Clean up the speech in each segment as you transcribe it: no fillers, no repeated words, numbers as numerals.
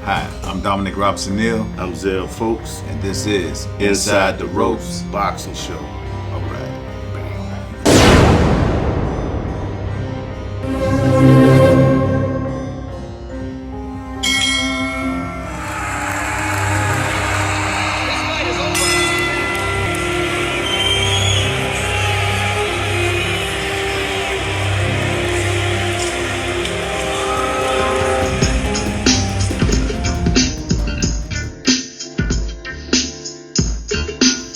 Hi, I'm Dominic Robson-Neal, I'm Zell Folks, and this is Inside the Ropes Boxing Show. All right.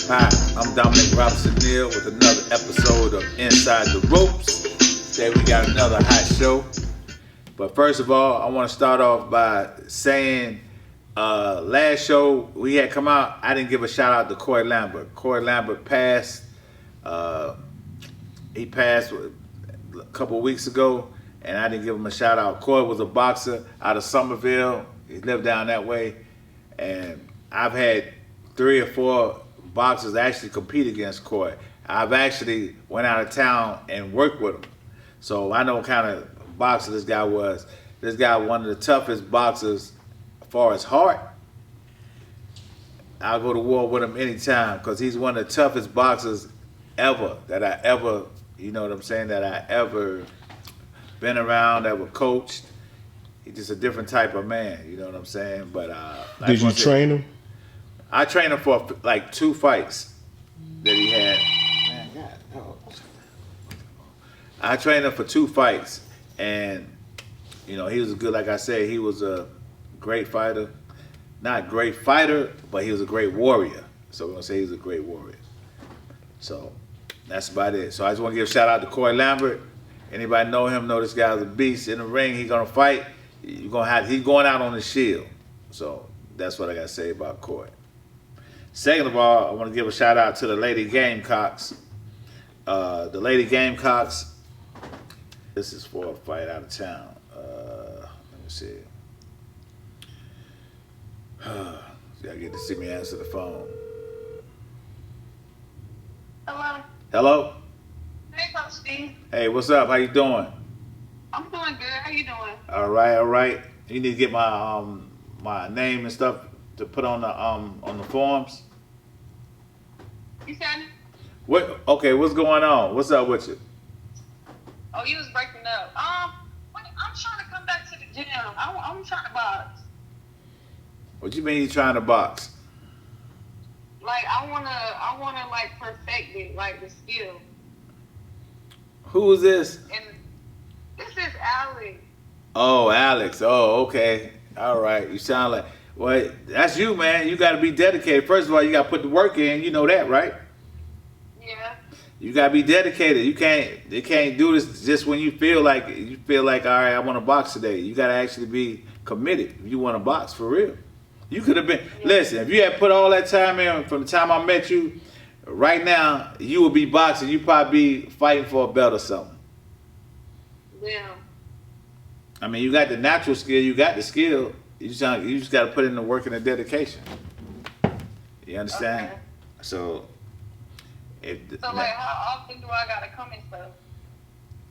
Hi, I'm Dominic Robson-Neal with another episode of Inside the Ropes. Today we got another hot show. But first of all, I want to start off by saying last show we had come out, I didn't give a shout out to Corey Lambert. Corey Lambert passed. He passed a couple weeks ago, and I didn't give him a shout out. Corey was a boxer out of Somerville. He lived down that way. And I've had 3 or 4 boxers actually compete against Corey. I've actually went out of town and worked with him. So I know what kind of boxer this guy was. This guy one of the toughest boxers as far as heart. I'll go to war with him anytime because he's one of the toughest boxers ever that I ever, you know what I'm saying, that I ever been around, ever coached. He's just a different type of man, you know what I'm saying? But Did you train him? I trained him for like 2 fights that he had. Man, God, I trained him for 2 fights, and you know he was good. Like I said, he was a great fighter. Not a great fighter, but he was a great warrior. So we're gonna say he's a great warrior. So that's about it. So I just want to give a shout out to Corey Lambert. Anybody know him? Know this guy's a beast in the ring. He's gonna fight. He's going out on the shield. So that's what I gotta say about Corey. Second of all, I want to give a shout out to the Lady Gamecocks. The Lady Gamecocks, this is for a fight out of town. Let me see. Gotta get to see me answer the phone. Hello. Hello? Hey, Coach Steve. Hey, what's up? How you doing? I'm doing good. How you doing? All right. You need to get my my name and stuff to put on the forms. You said? What? Okay, what's going on? What's up with you? Oh, you was breaking up. I'm trying to come back to the gym. I'm trying to box. What you mean you trying to box? Like I wanna like perfect it, like the skill. Who is this? And this is Alex. Oh, Alex. Oh, okay. All right. You sound like, well, that's you, man. You got to be dedicated. First of all, you got to put the work in. You know that, right? Yeah. You got to be dedicated. You can't do this just when you feel like, all right, I want to box today. You got to actually be committed if you want to box for real. You could have been, listen, if you had put all that time in from the time I met you, right now, you would be boxing. You'd probably be fighting for a belt or something. Yeah. I mean, you got the natural skill. You got the skill. You just got to put in the work and the dedication. You understand? Okay. So Like, how often do I gotta come and stuff?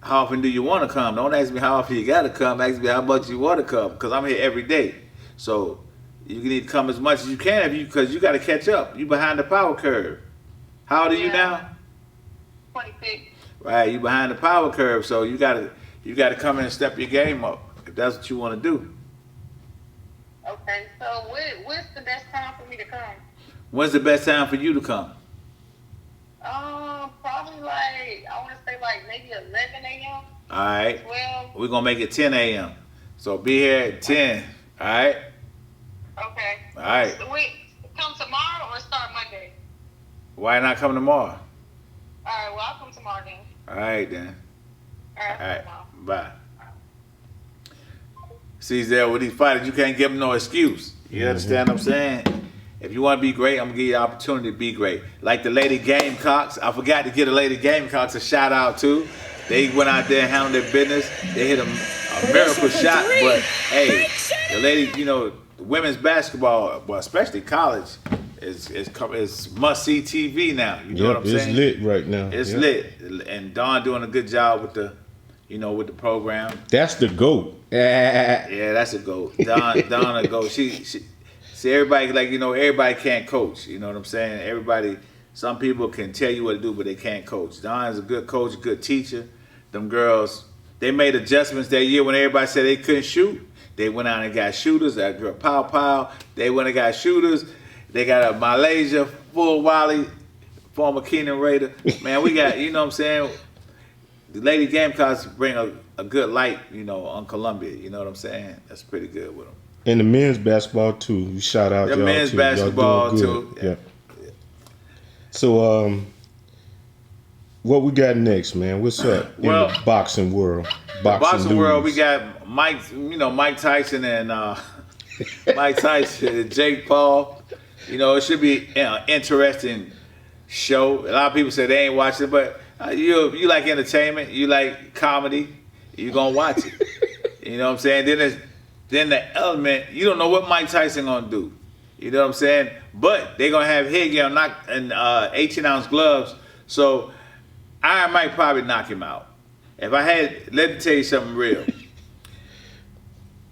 how often do you want to come? Don't ask me how often you got to come. Ask me how much you want to come, because I'm here every day. So you need to come as much as you can because you got to catch up. You behind the power curve. How old are you now? 26. Right, you behind the power curve. So you got to come in and step your game up if that's what you want to do. Okay, so what's the best time for me to come? When's the best time for you to come? Probably like, I want to say like maybe 11 a.m. All right. 12. We're going to make it 10 a.m. So be here at 10. All right? Okay. All right. So wait, come tomorrow or start Monday? Why not come tomorrow? All right, well, I'll come tomorrow then. All right, then. All right, All right. tomorrow. Bye. See, there with these fighters, you can't give them no excuse. You understand what I'm saying? If you want to be great, I'm going to give you the opportunity to be great. Like the Lady Gamecocks. I forgot to give the Lady Gamecocks a shout out too. They went out there and handled their business. They hit a miracle shot. But, hey, the lady, you know, women's basketball, well, especially college, is must-see TV now. You know what I'm saying? It's lit right now. It's lit. And Dawn doing a good job with the, with the program. That's the GOAT. Yeah, that's a goat. Don a goat. She see everybody like everybody can't coach. You know what I'm saying? Everybody. Some people can tell you what to do, but they can't coach. Don is a good coach, a good teacher. Them girls, they made adjustments that year when everybody said they couldn't shoot. They went out and got shooters. That girl Pow Pow. They went and got shooters. They got a Malaysia full Wally, former Keenan Raider. Man, we got what I'm saying. The Lady Gamecocks bring a good light, on Columbia. You know what I'm saying? That's pretty good with them. And the men's basketball too. You shout out the y'all men's too. basketball y'all doing too. Yeah. So what we got next, man? What's up in the boxing world? Boxing world, we got Mike. Mike Tyson and Mike Tyson and Jake Paul. It should be an interesting show. A lot of people say they ain't watching it, but you like entertainment, you like comedy, you gonna watch it. You know what I'm saying? Then the element, you don't know what Mike Tyson gonna do. You know what I'm saying? But they gonna have headgear and 18-ounce gloves, so I might probably knock him out. If I had, let me tell you something real.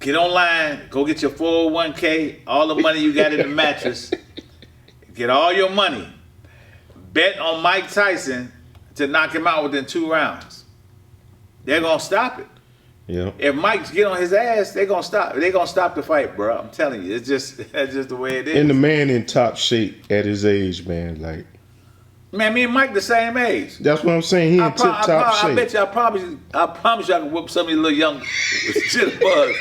Get online, go get your 401k, all the money you got in the mattress, get all your money. Bet on Mike Tyson to knock him out within 2 rounds. They're gonna stop it. Yeah. If Mike get on his ass, they're gonna stop. They're gonna stop the fight, bro. I'm telling you, that's just the way it is. And the man in top shape at his age, man. Like, man, me and Mike the same age. That's what I'm saying. He in tip top shape. I bet you, I promise you, I can whoop some of these little young jitterbugs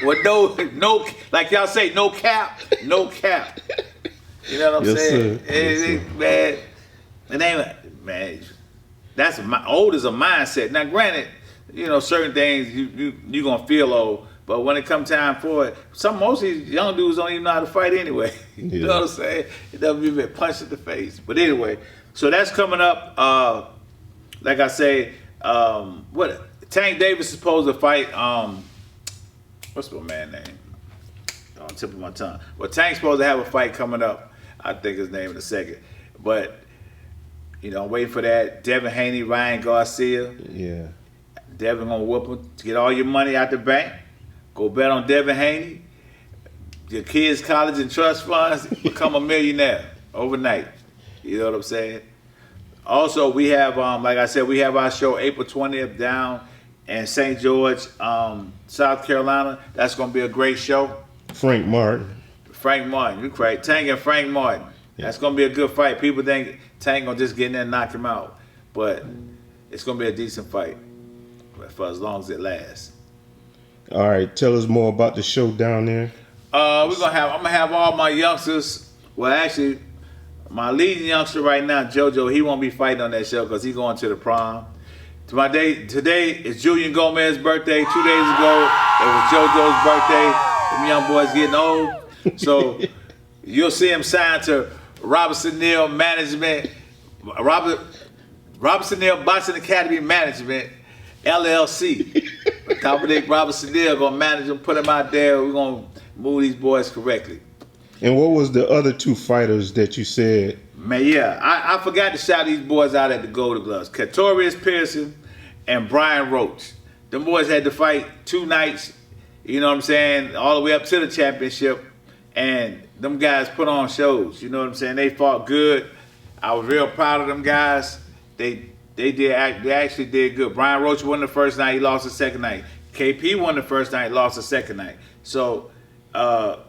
with no, like y'all say, no cap. You know what I'm saying? Sir. Yes, sir. Man, it ain't, man. That's old is a mindset. Now, granted, certain things you gonna feel old, but when it come time for it, most of these young dudes don't even know how to fight anyway. You know what I'm saying? It doesn't even punch in the face. But anyway, so that's coming up. Like I say, Tank Davis is supposed to fight. What's my man name? On the tip of my tongue. Well, Tank's supposed to have a fight coming up. I think his name in a second, but I'm waiting for that. Devin Haney, Ryan Garcia. Yeah. Devin gonna whoop him. Get all your money out the bank. Go bet on Devin Haney. Your kids' college and trust funds. Become a millionaire overnight. You know what I'm saying? Also, we have, like I said, we have our show April 20th down in St. George, South Carolina. That's gonna be a great show. Frank Martin, you correct. Tank and Frank Martin. Yeah. That's gonna be a good fight. People think Tank gonna just get in there and knock him out, but it's gonna be a decent fight for as long as it lasts. All right, tell us more about the show down there. I'm gonna have all my youngsters. Well, actually, my leading youngster right now, JoJo, he won't be fighting on that show because he's going to the prom. Today is Julian Gomez's birthday. 2 days ago, it was JoJo's birthday. Them young boys getting old. So you'll see him signed to Robertson Neal Management, Robertson Neal Boxing Academy Management, LLC. Dominic Robertson Neal gonna manage him, put him out there. We're gonna move these boys correctly. And what was the other 2 fighters that you said? Man, yeah, I forgot to shout these boys out at the Golden Gloves. Katorius Pearson and Brian Roach. Them boys had to fight 2 nights, you know what I'm saying, all the way up to the championship. And them guys put on shows, you know what I'm saying? They fought good. I was real proud of them guys. They actually did good. Brian Roach won the first night, he lost the second night. KP won the first night, lost the second night. So, that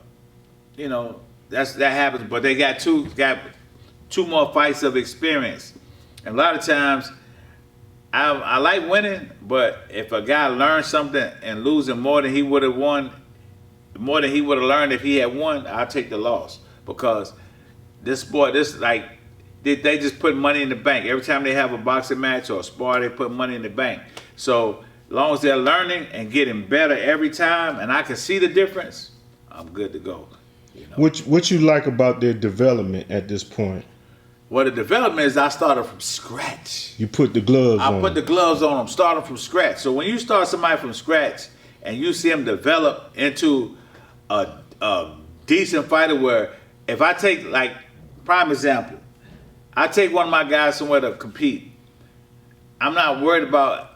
happens. But they got two more fights of experience. And a lot of times, I like winning, but if a guy learns something and losing more than he would have won, more than he would have learned if he had won, I'll take the loss. Because they just put money in the bank. Every time they have a boxing match or a spar, they put money in the bank. So as long as they're learning and getting better every time, and I can see the difference, I'm good to go. What you like about their development at this point? Well, the development is I started from scratch. You put the gloves on. I put the gloves on them, starting from scratch. So when you start somebody from scratch and you see them develop into a decent fighter, where if I take, like, prime example, I take one of my guys somewhere to compete, I'm not worried about,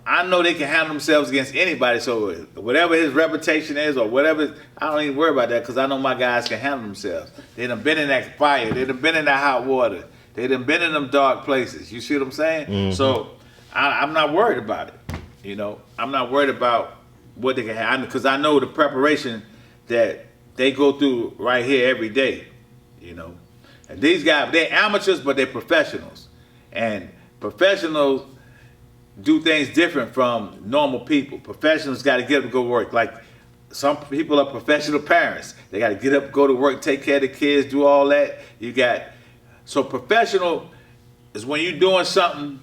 I know they can handle themselves against anybody. So whatever his reputation is or whatever, I don't even worry about that because I know my guys can handle themselves. They done been in that fire. They done been in that hot water. They done been in them dark places. You see what I'm saying? Mm-hmm. So I'm not worried about it. You know, I'm not worried about what they can handle because I know the preparation that they go through right here every day. You know, and these guys, they're amateurs, but they're professionals. And professionals do things different from normal people. Professionals got to get up and go work. Like some people are professional parents. They got to get up, go to work, take care of the kids, do all that. So professional is when you're doing something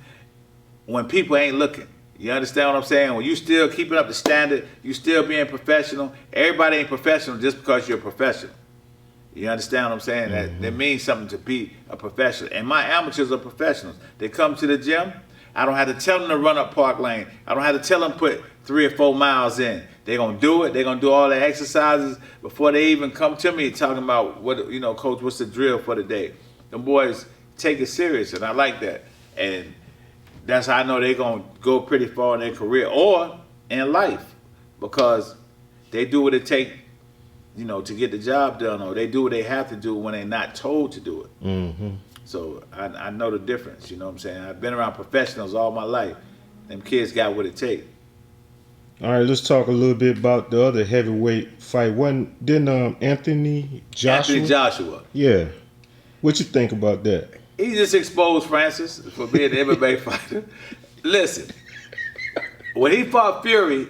when people ain't looking. You understand what I'm saying? When you still keeping up the standard, you still being professional. Everybody ain't professional just because you're a professional. You understand what I'm saying? That means something to be a professional. And my amateurs are professionals. They come to the gym. I don't have to tell them to run up Park Lane. I don't have to tell them to put 3 or 4 miles in. They're going to do it. They're going to do all the exercises before they even come to me talking about, what, you know, coach, what's the drill for the day? Them boys take it serious, and I like that. And that's how I know they're going to go pretty far in their career or in life because they do what it takes, you know, to get the job done, or they do what they have to do when they're not told to do it. Mm-hmm. So I know the difference, you know what I'm saying? I've been around professionals all my life. Them kids got what it takes. All right, let's talk a little bit about the other heavyweight fight. Didn't Anthony Joshua? Yeah. What you think about that? He just exposed Francis for being an MMA fighter. Listen, when he fought Fury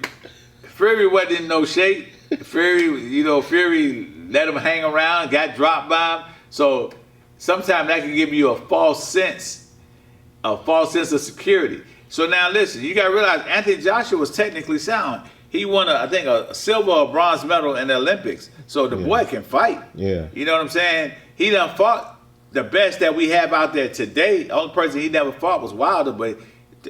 wasn't in no shape. Fury let him hang around, got dropped by him. So sometimes that can give you a false sense of security. So now listen, you gotta realize Anthony Joshua was technically sound. He won I think a silver or bronze medal in the Olympics. So the boy can fight. Yeah. You know what I'm saying? He done fought the best that we have out there today. The only person he never fought was Wilder, but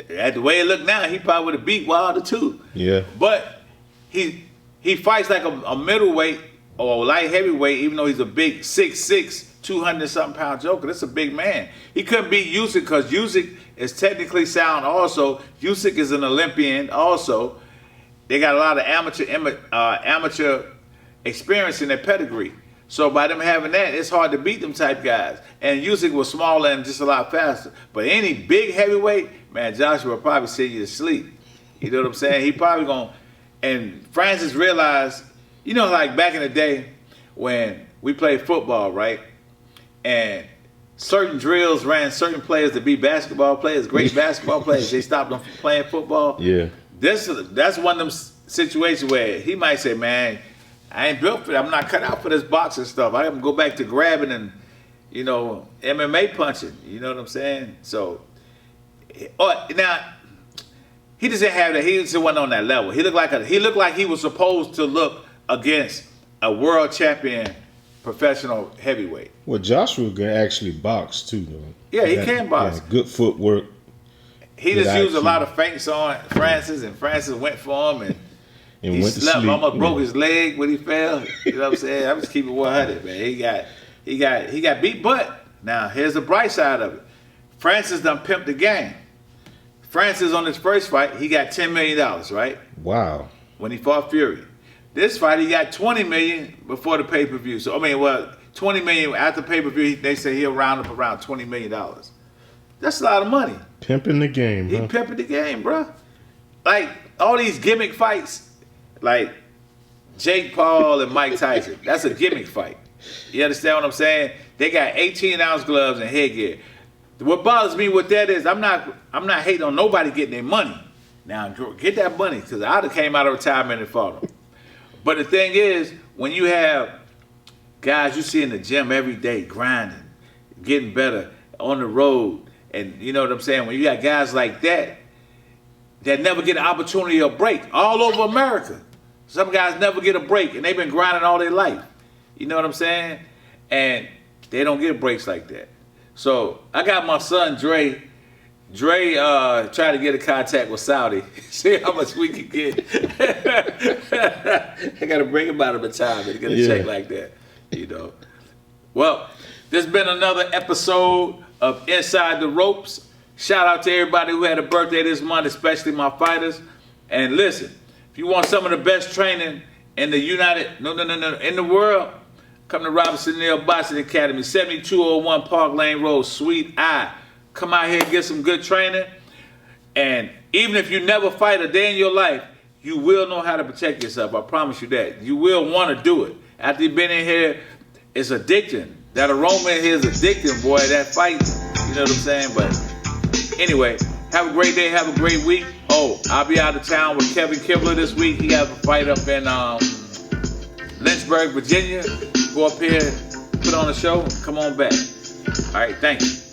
at the way it looked now, he probably would have beat Wilder too. Yeah. But he fights like a middleweight or a light heavyweight, even though he's a big 6'6", 200-something pound joker. That's a big man. He couldn't beat Usyk because Usyk is technically sound also. Usyk is an Olympian also. They got a lot of amateur experience in their pedigree. So by them having that, it's hard to beat them type guys. And Usyk was smaller and just a lot faster. But any big heavyweight, man, Joshua will probably send you to sleep. You know what I'm saying? He probably gonna. And Francis realized, you know, like back in the day when we played football, right? And certain drills ran certain players to be basketball players, great basketball players. They stopped them from playing football. Yeah. That's one of them situations where he might say, man, I ain't built for that. I'm not cut out for this boxing stuff. I can go back to grabbing and, you know, MMA punching. You know what I'm saying? So, now, he just didn't have that. He just wasn't on that level. He looked like he was supposed to look against a world champion professional heavyweight. Well, Joshua can actually box too, though. Yeah, he can box. Yeah, good footwork. He just used a lot of feints on Francis, and Francis went for him, and he went to slept. sleep. Almost broke his leg when he fell. You know what I'm saying? I'm just keeping 100, man. He got beat, but now here's the bright side of it. Francis done pimped the game. Francis on his first fight, he got $10 million, right? Wow. When he fought Fury. This fight, he got $20 million before the pay-per-view. So, $20 million after pay-per-view, they say he'll round up around $20 million. That's a lot of money. Pimping the game, He pimping the game, bro. Like, all these gimmick fights, like Jake Paul and Mike Tyson, that's a gimmick fight. You understand what I'm saying? They got 18-ounce gloves and headgear. What bothers me with that is I'm not hating on nobody getting their money. Now, get that money, because I'd have came out of retirement and fought them. But the thing is, when you have guys you see in the gym every day grinding, getting better, on the road, and you know what I'm saying? When you got guys like that never get an opportunity or break all over America. Some guys never get a break, and they've been grinding all their life. You know what I'm saying? And they don't get breaks like that. So I got my son Dre. Dre tried to get in contact with Saudi. See how much we can get. I got to bring him out of retirement to get a check like that, you know. Well, this has been another episode of Inside the Ropes. Shout out to everybody who had a birthday this month, especially my fighters. And listen, if you want some of the best training in the in the world, come to Robinson Neal Boxing Academy, 7201 Park Lane Road, Suite I. Come out here and get some good training. And even if you never fight a day in your life, you will know how to protect yourself. I promise you that. You will want to do it. After you've been in here, it's addicting. That aroma in here is addicting, boy. That fight, you know what I'm saying? But anyway, have a great day. Have a great week. Oh, I'll be out of town with Kevin Kibler this week. He has a fight up in Lynchburg, Virginia. Go up here, put on a show, come on back. All right, thank you.